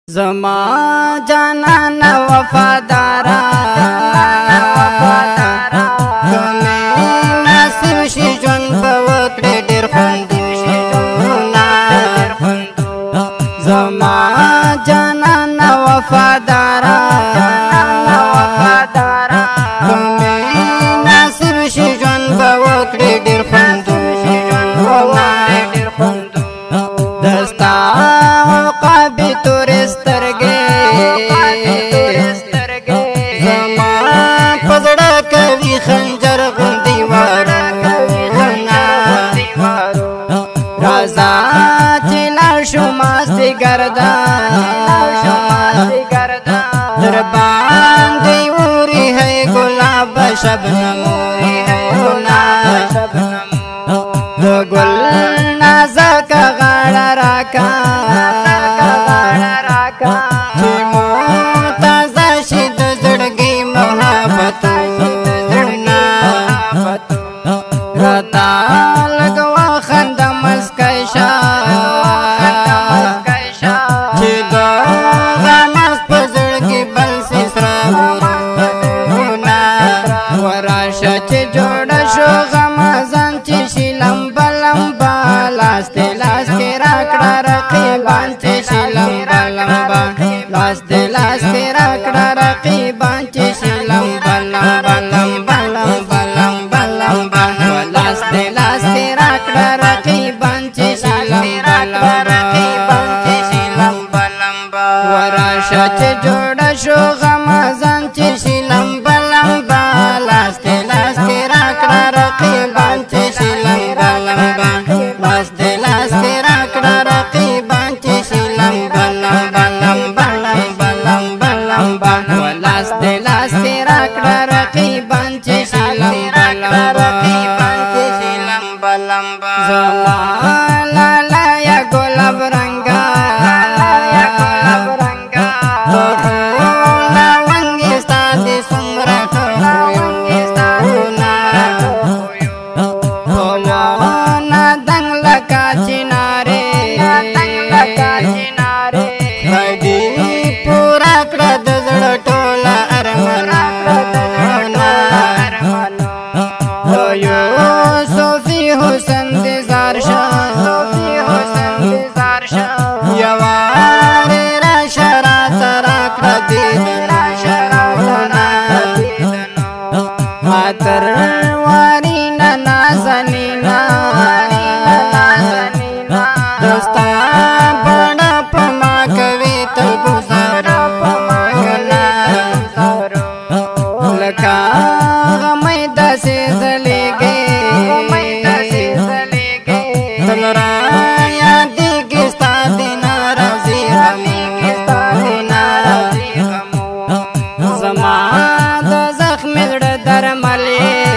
زما جانان وفادارا کمی نصیب شي ژوند به وکړې ډېر خوندونه زما جانان وفادارا کمی نصیب شي ژوند به وکړې ډېر خوندونه دستا عقابې تورې سترګې زما په زړه کوي خنجر غوندې وارونه راځه چې لاړ شو ماستې ګردان در باندې اوري ہے ګلاب شبنمونه د ګل نازک غاړه راکا چې مو تازه شي د زړګي محبتونه راته لږ وخنده مسکی شه چې د غماز په زړګي بل سي سره ورونه وراشه چې جوړه شو غمازان چې شي لمبه لمبه لاس دې لاس کې راکړه رقیبان چې شي لمبه لمبه لاس دې لاس کې راکړه رقیبان چې شي لمبه لمبه لمبه لمبه لمبه لمبه لاس دې لاس کې راکړه رقیبان چې شي لمبه لمبه وراشه چې جوړه شو غمازان چې شي لمبه لمبه لاس دې لاس کې راکړه رقیبان چې شي لمبه لمبه لاس دې لاس کې راکړه رقیبان چې شي لمبه لمبه لمبه لمبه لمبه لمبه لاس دې لاس کې راکړه رقیبان چې شي لمبه لمبه زما لالا یا ګلاب رنگا تروارينا نازنينا دوستا بڑا پما کوي تل گزارا لکا غمې داسې زليږي تل را یادېږي ستا د ناراضي غمونه زما د زخم زړه درملې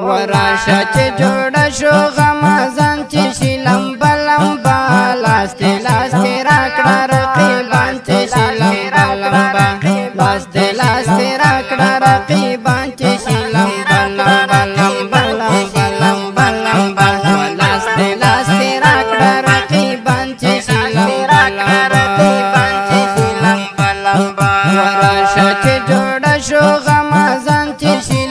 وراشه چې جوړه شو غمازان چې شي لمبه لمبه لاس دې لاس کې راکړه رقیبان چې شي لمبه لمبه لاس دې لاس کې راکړه رقیبان چې شي لمبه لمبه لمبه لمبه لمبه لمبه لاس دې لاس کې راکړه رقیبان چې شي لمبه لمبه وراشه چې جوړه شو غمازان چې شي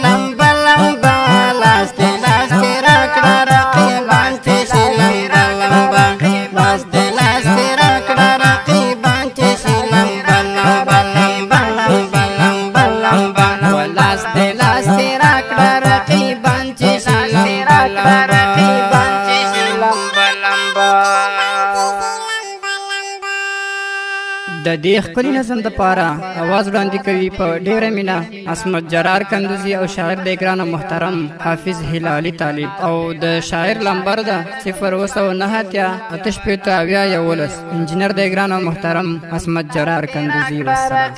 د دې ښکلي نظم دپاره اواز وړاندې کوي په ډېره مینه عصمت جرار کندوزي او شاعر د ګران او محترم حافظ هلالي طالب او د شاعر لمبر ده 079 850 انجینر د ګران او محترم عصمت جرار کندوزي والسلام.